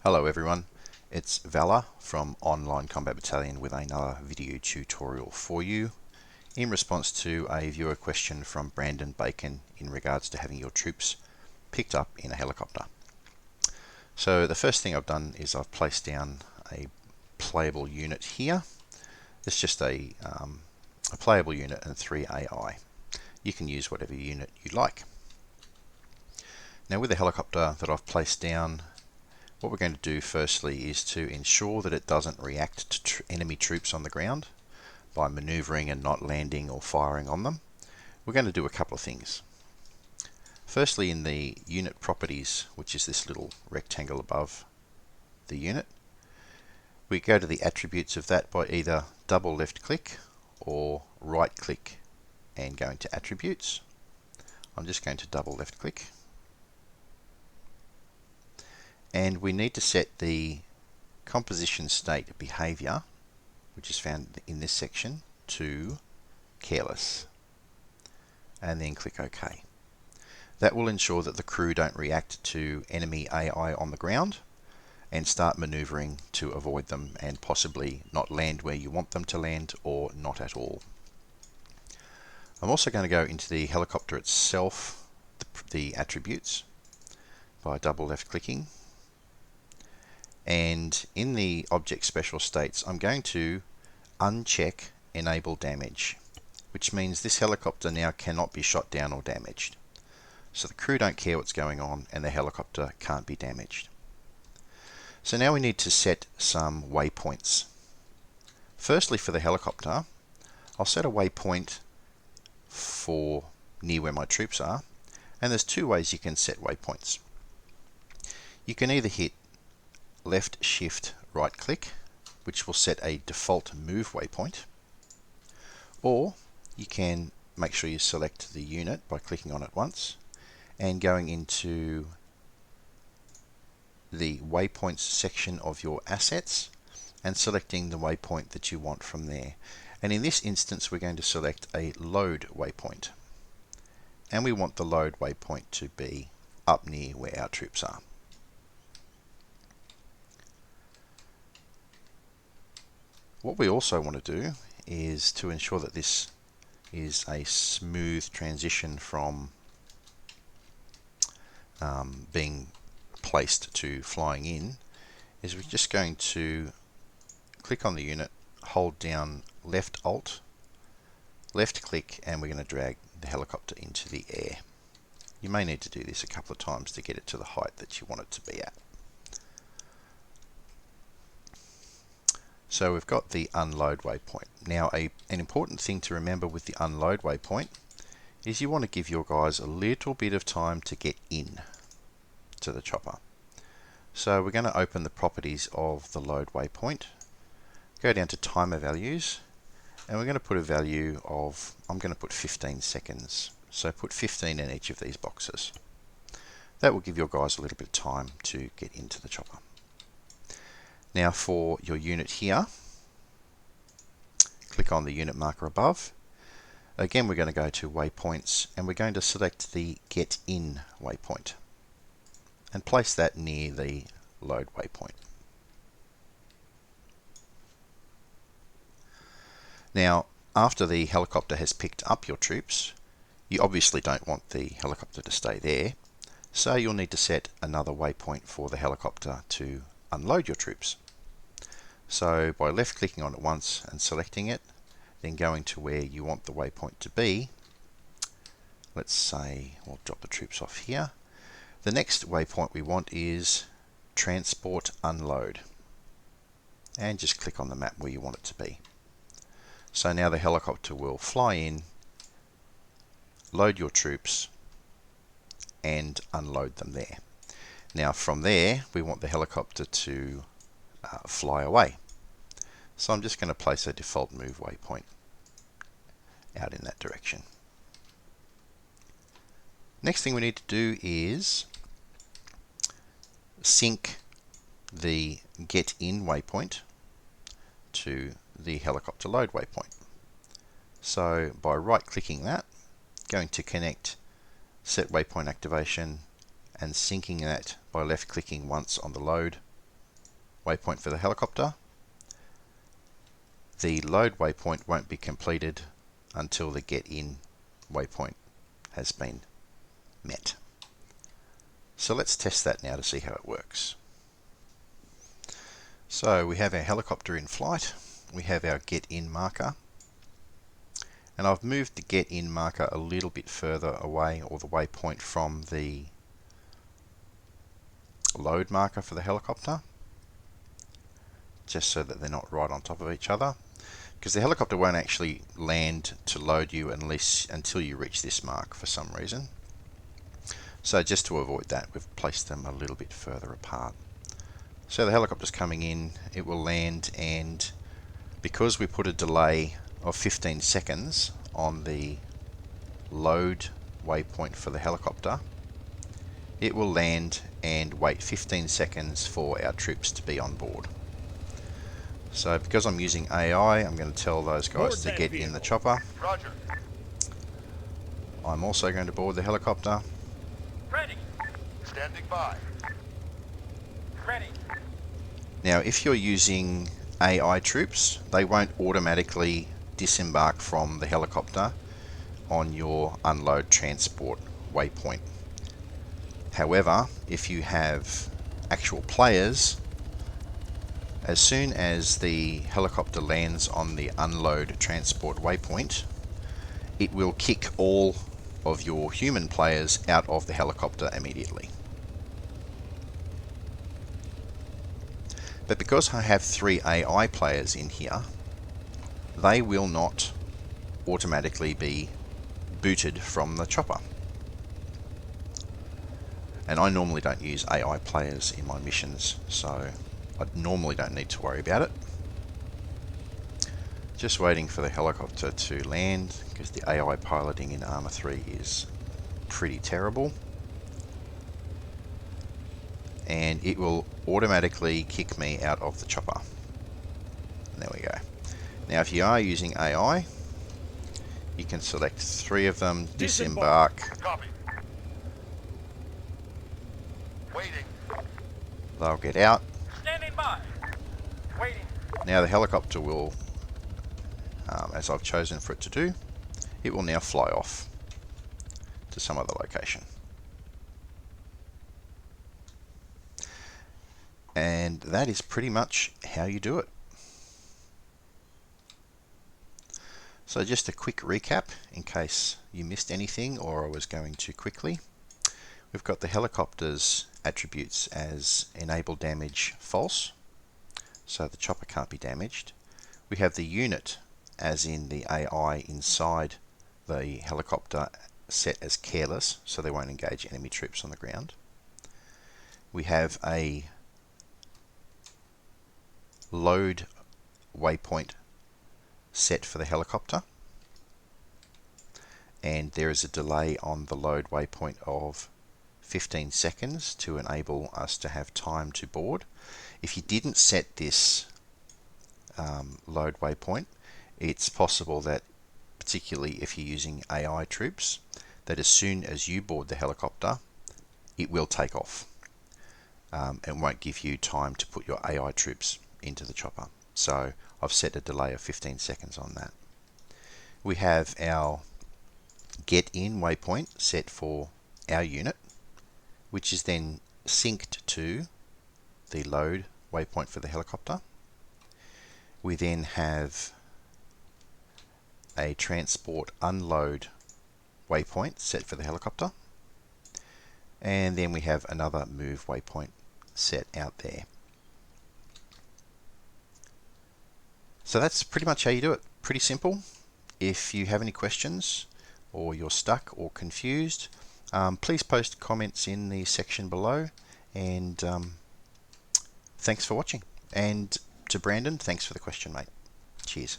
Hello everyone, it's Valor from Online Combat Battalion with another video tutorial for you in response to a viewer question from Brandon Bacon in regards to having your troops picked up in a helicopter. So the first thing I've done is I've placed down a playable unit here. It's just a playable unit and 3 AI. You can use whatever unit you like. Now with the helicopter that I've placed down, what we're going to do firstly is to ensure that it doesn't react to enemy troops on the ground by maneuvering and not landing or firing on them. We're going to do a couple of things. Firstly, in the unit properties, which is this little rectangle above the unit, we go to the attributes of that by either double left click or right click and go into attributes. I'm just going to double left click. And we need to set the composition state behavior, which is found in this section, to careless, and then click OK. That will ensure that the crew don't react to enemy AI on the ground and start maneuvering to avoid them and possibly not land where you want them to land or not at all. I'm also going to go into the helicopter itself, the attributes, by double left clicking. And in the object special states, I'm going to uncheck enable damage, which means this helicopter now cannot be shot down or damaged. So the crew don't care what's going on and the helicopter can't be damaged. So now we need to set some waypoints. Firstly, for the helicopter, I'll set a waypoint for near where my troops are, and there's two ways you can set waypoints. You can either hit left shift right click, which will set a default move waypoint, or you can make sure you select the unit by clicking on it once and going into the waypoints section of your assets and selecting the waypoint that you want from there. And in this instance, we're going to select a load waypoint, and we want the load waypoint to be up near where our troops are. What we also want to do is to ensure that this is a smooth transition from being placed to flying in, is we're just going to click on the unit, hold down left alt, left click, and we're going to drag the helicopter into the air. You may need to do this a couple of times to get it to the height that you want it to be at. So we've got the unload waypoint. Now an important thing to remember with the unload waypoint is you want to give your guys a little bit of time to get in to the chopper. So we're going to open the properties of the load waypoint, go down to timer values, and we're going to put a value of, I'm going to put 15 seconds. So put 15 in each of these boxes. That will give your guys a little bit of time to get into the chopper. Now for your unit here, click on the unit marker above. Again, we're going to go to waypoints and we're going to select the get in waypoint and place that near the load waypoint. Now, after the helicopter has picked up your troops, you obviously don't want the helicopter to stay there, so you'll need to set another waypoint for the helicopter to unload your troops. So by left clicking on it once and selecting it, then going to where you want the waypoint to be, let's say we'll drop the troops off here. The next waypoint we want is transport unload, and just click on the map where you want it to be. So now the helicopter will fly in, load your troops, and unload them there. Now from there, we want the helicopter to fly away. So I'm just going to place a default move waypoint out in that direction. Next thing we need to do is sync the get in waypoint to the helicopter load waypoint. So by right clicking that, going to connect set waypoint activation and syncing that by left clicking once on the load waypoint for the helicopter, the load waypoint won't be completed until the get in waypoint has been met. So let's test that now to see how it works. So we have our helicopter in flight, we have our get in marker, and I've moved the get in marker a little bit further away, or the waypoint, from the load marker for the helicopter, just so that they're not right on top of each other, because the helicopter won't actually land to load you until you reach this mark for some reason. So just to avoid that, we've placed them a little bit further apart. So the helicopter's coming in, it will land, and because we put a delay of 15 seconds on the load waypoint for the helicopter, it will land and wait 15 seconds for our troops to be on board. So because I'm using AI, I'm going to tell those guys to get in the chopper. Roger. I'm also going to board the helicopter. Ready. Standing by. Ready. Now if you're using AI troops, they won't automatically disembark from the helicopter on your unload transport waypoint. However, if you have actual players, as soon as the helicopter lands on the unload transport waypoint, it will kick all of your human players out of the helicopter immediately. But because I have 3 AI players in here, they will not automatically be booted from the chopper. And I normally don't use AI players in my missions, so I normally don't need to worry about it. Just waiting for the helicopter to land, because the AI piloting in Arma 3 is pretty terrible. And it will automatically kick me out of the chopper. There we go. Now if you are using AI, you can select 3 of them, disembark. Copy. Waiting. They'll get out. Standing by. Waiting. Now the helicopter will, as I've chosen for it to do, it will now fly off to some other location. And that is pretty much how you do it. So just a quick recap in case you missed anything or I was going too quickly. We've got the helicopter's attributes as enable damage false, so the chopper can't be damaged. We have the unit as in the AI inside the helicopter set as careless, so they won't engage enemy troops on the ground. We have a load waypoint set for the helicopter, and there is a delay on the load waypoint of 15 seconds to enable us to have time to board. If you didn't set this load waypoint, it's possible that, particularly if you're using AI troops, that as soon as you board the helicopter, it will take off and won't give you time to put your AI troops into the chopper. So I've set a delay of 15 seconds on that. We have our get in waypoint set for our unit, which is then synced to the load waypoint for the helicopter. We then have a transport unload waypoint set for the helicopter, and then we have another move waypoint set out there. So that's pretty much how you do it. Pretty simple. If you have any questions or you're stuck or confused, please post comments in the section below, and thanks for watching. And to Brandon, thanks for the question, mate. Cheers.